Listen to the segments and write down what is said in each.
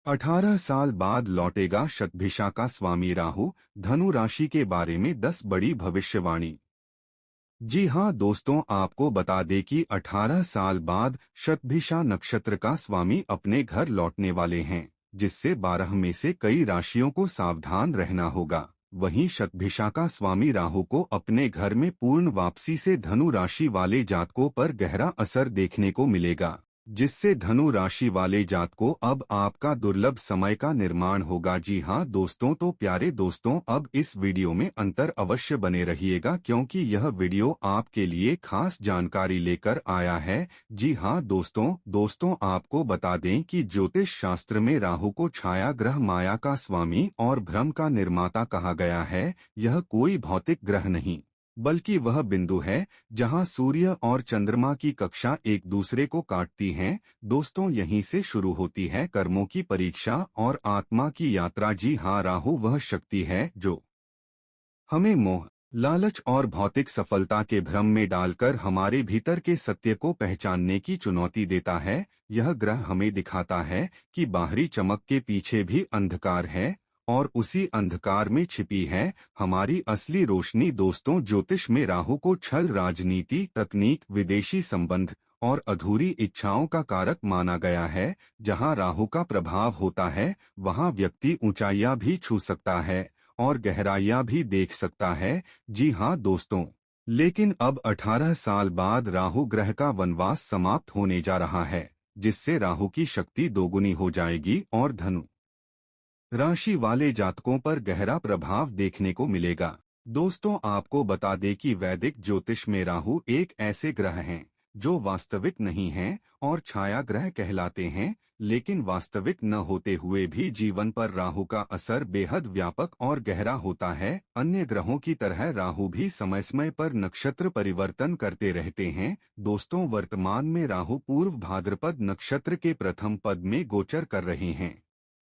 18 साल बाद लौटेगा शतभिषा का स्वामी राहु। धनु राशि के बारे में 10 बड़ी भविष्यवाणी। जी हां दोस्तों, आपको बता दें कि 18 साल बाद शतभिषा नक्षत्र का स्वामी अपने घर लौटने वाले हैं, जिससे 12 में से कई राशियों को सावधान रहना होगा। वहीं शतभिषा का स्वामी राहु को अपने घर में पूर्ण वापसी से धनु राशि वाले जातकों पर गहरा असर देखने को मिलेगा, जिससे धनु राशि वाले जातकों अब आपका दुर्लभ समय का निर्माण होगा। जी हां दोस्तों, तो प्यारे दोस्तों, अब इस वीडियो में अंतर अवश्य बने रहिएगा, क्योंकि यह वीडियो आपके लिए खास जानकारी लेकर आया है। जी हां दोस्तों आपको बता दें कि ज्योतिष शास्त्र में राहु को छाया ग्रह, माया का स्वामी और भ्रम का निर्माता कहा गया है। यह कोई भौतिक ग्रह नहीं, बल्कि वह बिंदु है जहां सूर्य और चंद्रमा की कक्षा एक दूसरे को काटती हैं। दोस्तों, यहीं से शुरू होती है कर्मों की परीक्षा और आत्मा की यात्रा। जी हां, राहु वह शक्ति है जो हमें मोह, लालच और भौतिक सफलता के भ्रम में डालकर हमारे भीतर के सत्य को पहचानने की चुनौती देता है। यह ग्रह हमें दिखाता है कि बाहरी चमक के पीछे भी अंधकार है, और उसी अंधकार में छिपी है हमारी असली रोशनी। दोस्तों, ज्योतिष में राहु को छल, राजनीति, तकनीक, विदेशी संबंध और अधूरी इच्छाओं का कारक माना गया है। जहां राहु का प्रभाव होता है, वहां व्यक्ति ऊंचाइयां भी छू सकता है और गहराइयां भी देख सकता है। जी हां दोस्तों, लेकिन अब 18 साल बाद राहु ग्रह का वनवास समाप्त होने जा रहा है, जिससे राहु की शक्ति दोगुनी हो जाएगी और धनु राशि वाले जातकों पर गहरा प्रभाव देखने को मिलेगा। दोस्तों, आपको बता दें कि वैदिक ज्योतिष में राहु एक ऐसे ग्रह हैं जो वास्तविक नहीं हैं और छाया ग्रह कहलाते हैं, लेकिन वास्तविक न होते हुए भी जीवन पर राहु का असर बेहद व्यापक और गहरा होता है। अन्य ग्रहों की तरह राहु भी समय समय पर नक्षत्र परिवर्तन करते रहते हैं। दोस्तों, वर्तमान में राहु पूर्व भाद्रपद नक्षत्र के प्रथम पद में गोचर कर रहे हैं,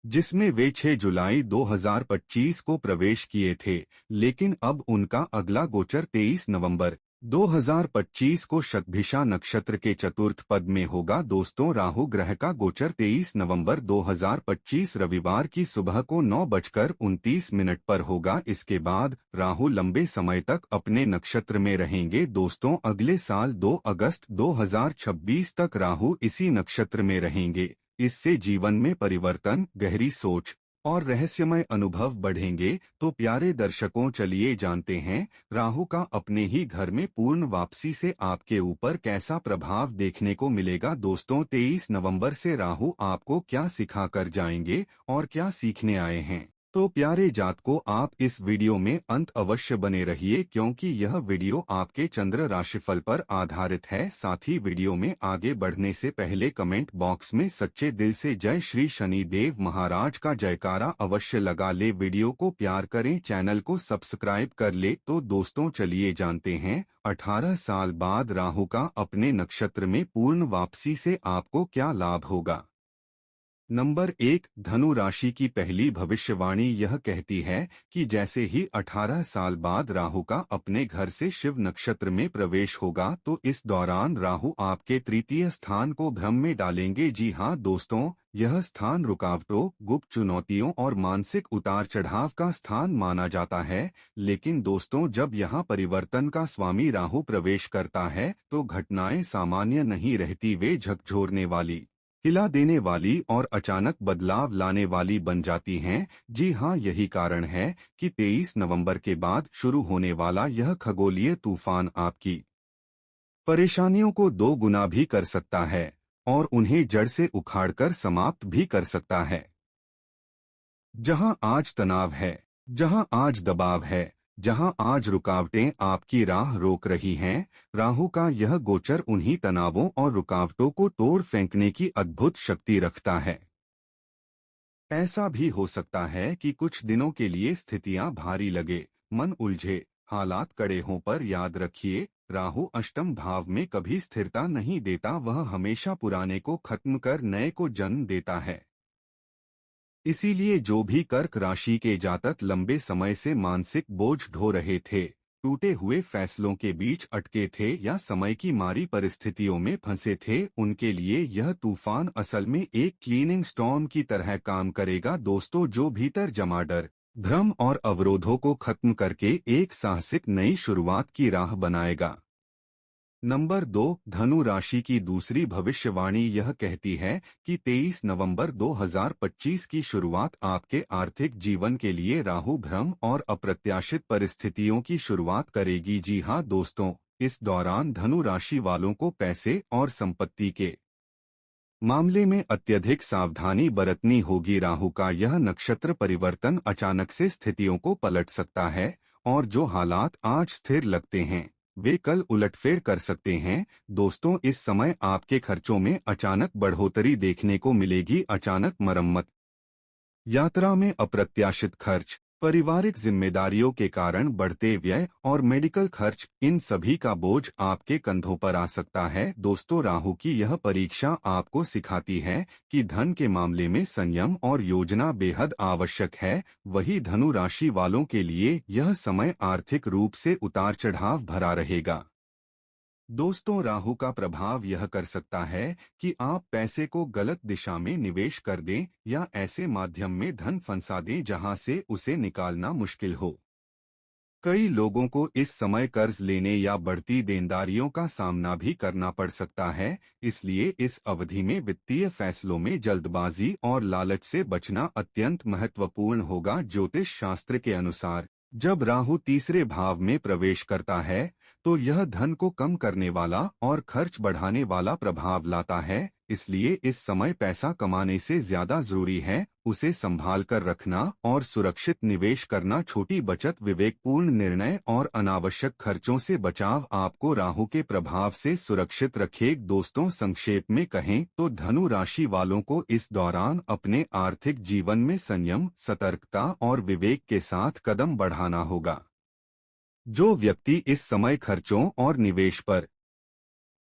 जिसमें वे 6 जुलाई 2025 को प्रवेश किए थे, लेकिन अब उनका अगला गोचर 23 नवंबर 2025 को शतभिषा नक्षत्र के चतुर्थ पद में होगा। दोस्तों, राहु ग्रह का गोचर 23 नवंबर 2025 रविवार की सुबह को 9:29 पर होगा। इसके बाद राहु लंबे समय तक अपने नक्षत्र में रहेंगे। दोस्तों, अगले साल 2 अगस्त 2026 तक राहु इसी नक्षत्र में रहेंगे। इससे जीवन में परिवर्तन, गहरी सोच और रहस्यमय अनुभव बढ़ेंगे। तो प्यारे दर्शकों, चलिए जानते हैं राहु का अपने ही घर में पूर्ण वापसी से आपके ऊपर कैसा प्रभाव देखने को मिलेगा। दोस्तों, 23 नवंबर से राहु आपको क्या सिखा कर जाएंगे और क्या सीखने आए हैं। तो प्यारे जातकों, आप इस वीडियो में अंत अवश्य बने रहिए, क्योंकि यह वीडियो आपके चंद्र राशिफल पर आधारित है। साथ ही वीडियो में आगे बढ़ने से पहले कमेंट बॉक्स में सच्चे दिल से जय श्री शनि देव महाराज का जयकारा अवश्य लगा ले। वीडियो को प्यार करें, चैनल को सब्सक्राइब कर ले। तो दोस्तों, चलिए जानते हैं 18 साल बाद राहु का अपने नक्षत्र में पूर्ण वापसी से आपको क्या लाभ होगा। नंबर 1, धनु राशि की पहली भविष्यवाणी यह कहती है कि जैसे ही 18 साल बाद राहु का अपने घर से शिव नक्षत्र में प्रवेश होगा, तो इस दौरान राहु आपके तृतीय स्थान को भ्रम में डालेंगे। जी हां दोस्तों, यह स्थान रुकावटों, गुप्त चुनौतियों और मानसिक उतार चढ़ाव का स्थान माना जाता है। लेकिन दोस्तों, जब यहां परिवर्तन का स्वामी राहु प्रवेश करता है, तो घटनाएं सामान्य नहीं रहती, वे झकझोरने वाली, हिला देने वाली और अचानक बदलाव लाने वाली बन जाती हैं। जी हां, यही कारण है कि 23 नवंबर के बाद शुरू होने वाला यह खगोलीय तूफान आपकी परेशानियों को 2 गुना भी कर सकता है और उन्हें जड़ से उखाड़कर समाप्त भी कर सकता है। जहां आज तनाव है, जहां आज दबाव है, जहां आज रुकावटें आपकी राह रोक रही हैं, राहु का यह गोचर उन्हीं तनावों और रुकावटों को तोड़ फेंकने की अद्भुत शक्ति रखता है। ऐसा भी हो सकता है कि कुछ दिनों के लिए स्थितियां भारी लगे, मन उलझे, हालात कड़े हों, पर याद रखिए, राहु अष्टम भाव में कभी स्थिरता नहीं देता। वह हमेशा पुराने को खत्म कर नए को जन्म देता है। इसीलिए जो भी कर्क राशि के जातक लंबे समय से मानसिक बोझ ढो रहे थे, टूटे हुए फैसलों के बीच अटके थे या समय की मारी परिस्थितियों में फंसे थे, उनके लिए यह तूफान असल में एक क्लीनिंग स्टॉर्म की तरह काम करेगा दोस्तों, जो भीतर जमा डर, भ्रम और अवरोधों को खत्म करके एक साहसिक नई शुरुआत की राह बनाएगा। नंबर 2, धनु राशि की दूसरी भविष्यवाणी यह कहती है कि 23 नवंबर 2025 की शुरुआत आपके आर्थिक जीवन के लिए राहु भ्रम और अप्रत्याशित परिस्थितियों की शुरुआत करेगी। जी हां दोस्तों, इस दौरान धनु राशि वालों को पैसे और संपत्ति के मामले में अत्यधिक सावधानी बरतनी होगी। राहु का यह नक्षत्र परिवर्तन अचानक से स्थितियों को पलट सकता है और जो हालात आज स्थिर लगते हैं वे कल उलटफेर कर सकते हैं। दोस्तों, इस समय आपके खर्चों में अचानक बढ़ोतरी देखने को मिलेगी। अचानक मरम्मत, यात्रा में अप्रत्याशित खर्च, पारिवारिक जिम्मेदारियों के कारण बढ़ते व्यय और मेडिकल खर्च, इन सभी का बोझ आपके कंधों पर आ सकता है। दोस्तों, राहु की यह परीक्षा आपको सिखाती है कि धन के मामले में संयम और योजना बेहद आवश्यक है। वही धनु राशि वालों के लिए यह समय आर्थिक रूप से उतार चढ़ाव भरा रहेगा। दोस्तों, राहु का प्रभाव यह कर सकता है कि आप पैसे को गलत दिशा में निवेश कर दें या ऐसे माध्यम में धन फंसा दें जहां से उसे निकालना मुश्किल हो। कई लोगों को इस समय कर्ज लेने या बढ़ती देनदारियों का सामना भी करना पड़ सकता है, इसलिए इस अवधि में वित्तीय फैसलों में जल्दबाजी और लालच से बचना अत्यंत महत्वपूर्ण होगा। ज्योतिष शास्त्र के अनुसार जब राहु तीसरे भाव में प्रवेश करता है तो यह धन को कम करने वाला और खर्च बढ़ाने वाला प्रभाव लाता है, इसलिए इस समय पैसा कमाने से ज्यादा जरूरी है उसे संभाल कर रखना और सुरक्षित निवेश करना। छोटी बचत, विवेकपूर्ण निर्णय और अनावश्यक खर्चों से बचाव आपको राहु के प्रभाव से सुरक्षित रखे। दोस्तों, संक्षेप में कहें तो धनु राशि वालों को इस दौरान अपने आर्थिक जीवन में संयम, सतर्कता और विवेक के साथ कदम बढ़ाना होगा। जो व्यक्ति इस समय खर्चों और निवेश पर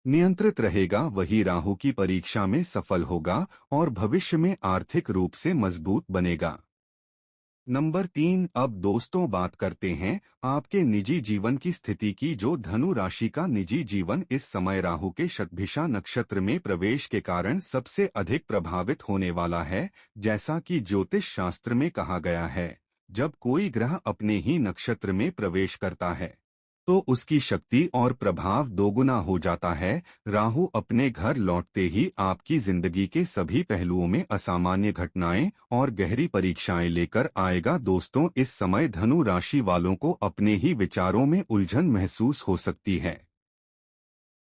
नियंत्रित रहेगा वही राहु की परीक्षा में सफल होगा और भविष्य में आर्थिक रूप से मजबूत बनेगा। नंबर 3, अब दोस्तों बात करते हैं आपके निजी जीवन की स्थिति की। जो धनु राशि का निजी जीवन इस समय राहु के शतभिषा नक्षत्र में प्रवेश के कारण सबसे अधिक प्रभावित होने वाला है। जैसा कि ज्योतिष शास्त्र में कहा गया है, जब कोई ग्रह अपने ही नक्षत्र में प्रवेश करता है तो उसकी शक्ति और प्रभाव दोगुना हो जाता है। राहु अपने घर लौटते ही आपकी जिंदगी के सभी पहलुओं में असामान्य घटनाएं और गहरी परीक्षाएं लेकर आएगा। दोस्तों, इस समय धनु राशि वालों को अपने ही विचारों में उलझन महसूस हो सकती है।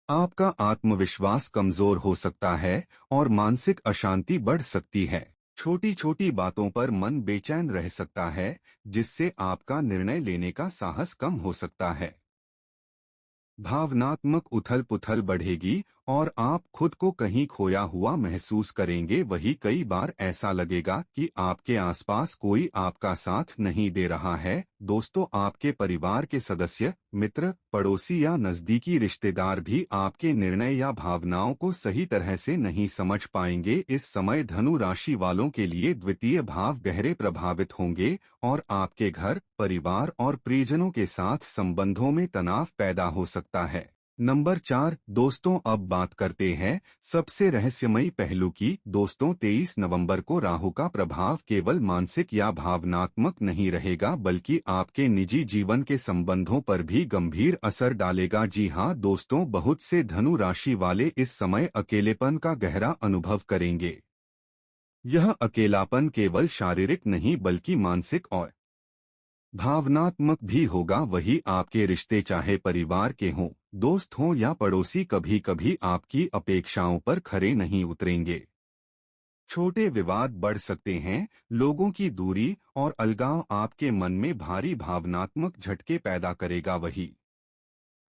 आपका आत्मविश्वास कमजोर हो सकता है और मानसिक अशांति बढ़ सकती है। छोटी छोटी बातों पर मन बेचैन रह सकता है, जिससे आपका निर्णय लेने का साहस कम हो सकता है। भावनात्मक उथल-पुथल बढ़ेगी और आप खुद को कहीं खोया हुआ महसूस करेंगे। वही कई बार ऐसा लगेगा कि आपके आसपास कोई आपका साथ नहीं दे रहा है। दोस्तों, आपके परिवार के सदस्य, मित्र, पड़ोसी या नजदीकी रिश्तेदार भी आपके निर्णय या भावनाओं को सही तरह से नहीं समझ पाएंगे। इस समय धनु राशि वालों के लिए द्वितीय भाव गहरे प्रभावित होंगे और आपके घर, परिवार और प्रियजनों के साथ संबंधों में तनाव पैदा हो सकता है। नंबर 4, दोस्तों अब बात करते हैं सबसे रहस्यमयी पहलू की। दोस्तों, 23 नवंबर को राहु का प्रभाव केवल मानसिक या भावनात्मक नहीं रहेगा बल्कि आपके निजी जीवन के संबंधों पर भी गंभीर असर डालेगा। जी हां दोस्तों, बहुत से धनु राशि वाले इस समय अकेलेपन का गहरा अनुभव करेंगे। यह अकेलापन केवल शारीरिक नहीं बल्कि मानसिक और भावनात्मक भी होगा। वही आपके रिश्ते, चाहे परिवार के हों, दोस्त हों या पड़ोसी, कभी कभी आपकी अपेक्षाओं पर खरे नहीं उतरेंगे। छोटे विवाद बढ़ सकते हैं। लोगों की दूरी और अलगाव आपके मन में भारी भावनात्मक झटके पैदा करेगा। वही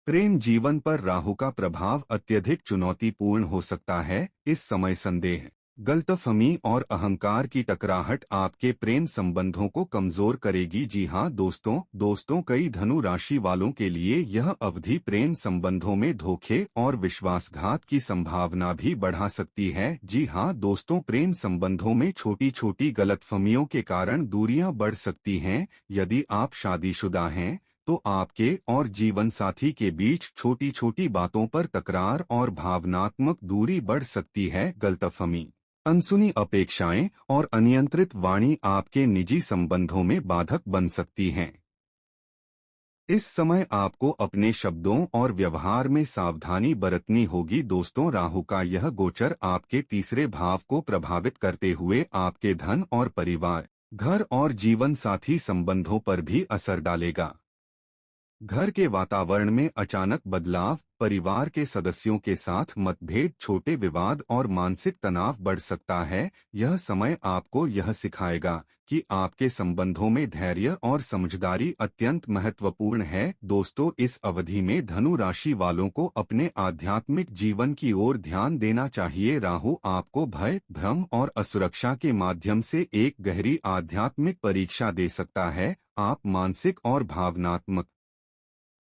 प्रेम जीवन पर राहु का प्रभाव अत्यधिक चुनौतीपूर्ण हो सकता है। इस समय संदेह, गलतफहमी और अहंकार की टकराहट आपके प्रेम संबंधों को कमजोर करेगी। जी हां दोस्तों, कई धनु राशि वालों के लिए यह अवधि प्रेम संबंधों में धोखे और विश्वासघात की संभावना भी बढ़ा सकती है। जी हां दोस्तों, प्रेम संबंधों में छोटी छोटी गलतफहमियों के कारण दूरियां बढ़ सकती हैं। यदि आप शादीशुदा हैं तो आपके और जीवन साथी के बीच छोटी छोटी बातों पर तकरार और भावनात्मक दूरी बढ़ सकती है। गलतफहमी, अनसुनी अपेक्षाएं और अनियंत्रित वाणी आपके निजी संबंधों में बाधक बन सकती हैं। इस समय आपको अपने शब्दों और व्यवहार में सावधानी बरतनी होगी। दोस्तों, राहु का यह गोचर आपके तीसरे भाव को प्रभावित करते हुए आपके धन और परिवार, घर और जीवन साथी संबंधों पर भी असर डालेगा। घर के वातावरण में अचानक बदलाव, परिवार के सदस्यों के साथ मतभेद, छोटे विवाद और मानसिक तनाव बढ़ सकता है। यह समय आपको यह सिखाएगा कि आपके संबंधों में धैर्य और समझदारी अत्यंत महत्वपूर्ण है। दोस्तों, इस अवधि में धनु राशि वालों को अपने आध्यात्मिक जीवन की ओर ध्यान देना चाहिए। राहु आपको भय, भ्रम और असुरक्षा के माध्यम से एक गहरी आध्यात्मिक परीक्षा दे सकता है। आप मानसिक और भावनात्मक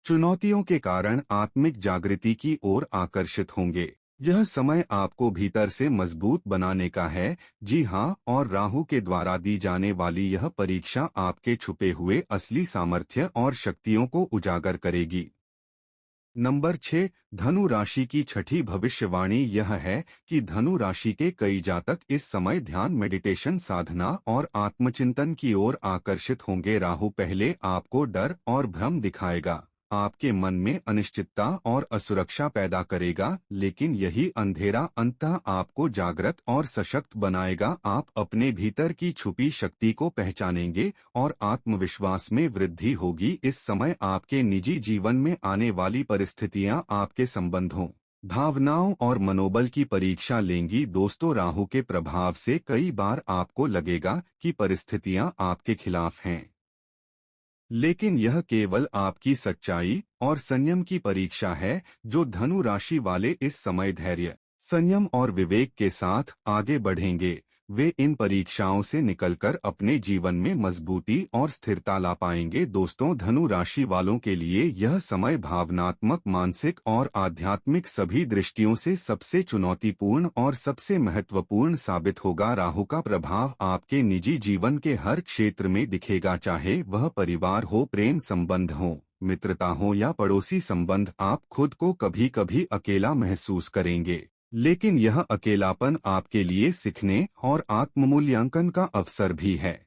चुनौतियों के कारण आत्मिक जागृति की ओर आकर्षित होंगे। यह समय आपको भीतर से मजबूत बनाने का है। जी हाँ, और राहु के द्वारा दी जाने वाली यह परीक्षा आपके छुपे हुए असली सामर्थ्य और शक्तियों को उजागर करेगी। नंबर 6, धनु राशि की छठी भविष्यवाणी यह है कि धनु राशि के कई जातक इस समय ध्यान, मेडिटेशन, साधना और आत्मचिंतन की ओर आकर्षित होंगे। राहु पहले आपको डर और भ्रम दिखाएगा, आपके मन में अनिश्चितता और असुरक्षा पैदा करेगा, लेकिन यही अंधेरा अंततः आपको जागृत और सशक्त बनाएगा। आप अपने भीतर की छुपी शक्ति को पहचानेंगे और आत्मविश्वास में वृद्धि होगी। इस समय आपके निजी जीवन में आने वाली परिस्थितियां आपके संबंधों, भावनाओं और मनोबल की परीक्षा लेंगी। दोस्तों, राहु के प्रभाव से कई बार आपको लगेगा कि परिस्थितियां आपके खिलाफ हैं, लेकिन यह केवल आपकी सच्चाई और संयम की परीक्षा है। जो धनु राशि वाले इस समय धैर्य, संयम और विवेक के साथ आगे बढ़ेंगे, वे इन परीक्षाओं से निकलकर अपने जीवन में मजबूती और स्थिरता ला पाएंगे। दोस्तों, धनु राशि वालों के लिए यह समय भावनात्मक, मानसिक और आध्यात्मिक सभी दृष्टियों से सबसे चुनौतीपूर्ण और सबसे महत्वपूर्ण साबित होगा। राहु का प्रभाव आपके निजी जीवन के हर क्षेत्र में दिखेगा, चाहे वह परिवार हो, प्रेम संबंध हो, मित्रता हो या पड़ोसी संबंध। आप खुद को कभी कभी अकेला महसूस करेंगे, लेकिन यह अकेलापन आपके लिए सीखने और आत्ममूल्यांकन का अवसर भी है।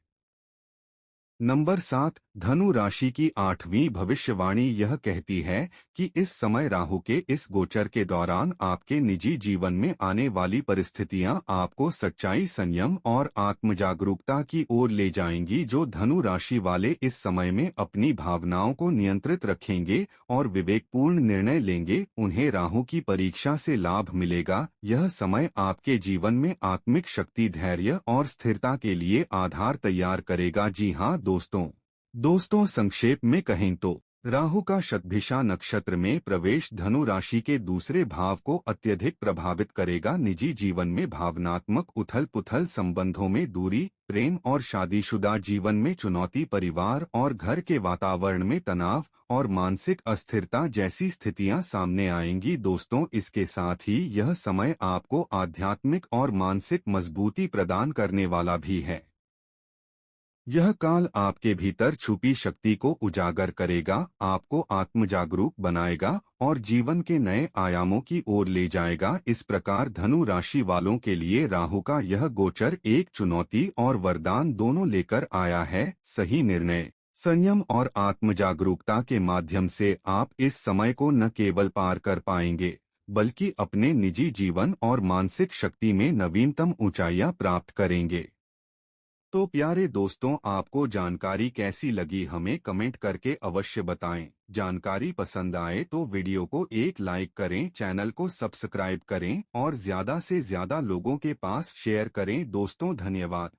नंबर 7, धनु राशि की 8वीं भविष्यवाणी यह कहती है कि इस समय राहु के इस गोचर के दौरान आपके निजी जीवन में आने वाली परिस्थितियां आपको सच्चाई, संयम और आत्मजागरूकता की ओर ले जाएंगी। जो धनु राशि वाले इस समय में अपनी भावनाओं को नियंत्रित रखेंगे और विवेकपूर्ण निर्णय लेंगे, उन्हें राहु की परीक्षा से लाभ मिलेगा। यह समय आपके जीवन में आत्मिक शक्ति, धैर्य और स्थिरता के लिए आधार तैयार करेगा। जी हाँ दोस्तों, संक्षेप में कहें तो राहु का शतभिषा नक्षत्र में प्रवेश धनु राशि के दूसरे भाव को अत्यधिक प्रभावित करेगा। निजी जीवन में भावनात्मक उथल-पुथल, संबंधों में दूरी, प्रेम और शादीशुदा जीवन में चुनौती, परिवार और घर के वातावरण में तनाव और मानसिक अस्थिरता जैसी स्थितियां सामने आएंगी। दोस्तों, इसके साथ ही यह समय आपको आध्यात्मिक और मानसिक मजबूती प्रदान करने वाला भी है। यह काल आपके भीतर छुपी शक्ति को उजागर करेगा, आपको आत्मजागरूक बनाएगा और जीवन के नए आयामों की ओर ले जाएगा। इस प्रकार धनु राशि वालों के लिए राहु का यह गोचर एक चुनौती और वरदान दोनों लेकर आया है। सही निर्णय, संयम और आत्मजागरूकता के माध्यम से आप इस समय को न केवल पार कर पाएंगे, बल्कि अपने निजी जीवन और मानसिक शक्ति में नवीनतम ऊंचाइयां प्राप्त करेंगे। तो प्यारे दोस्तों, आपको जानकारी कैसी लगी हमें कमेंट करके अवश्य बताएं। जानकारी पसंद आए तो वीडियो को एक लाइक करें, चैनल को सब्सक्राइब करें और ज्यादा से ज्यादा लोगों के पास शेयर करें। दोस्तों, धन्यवाद।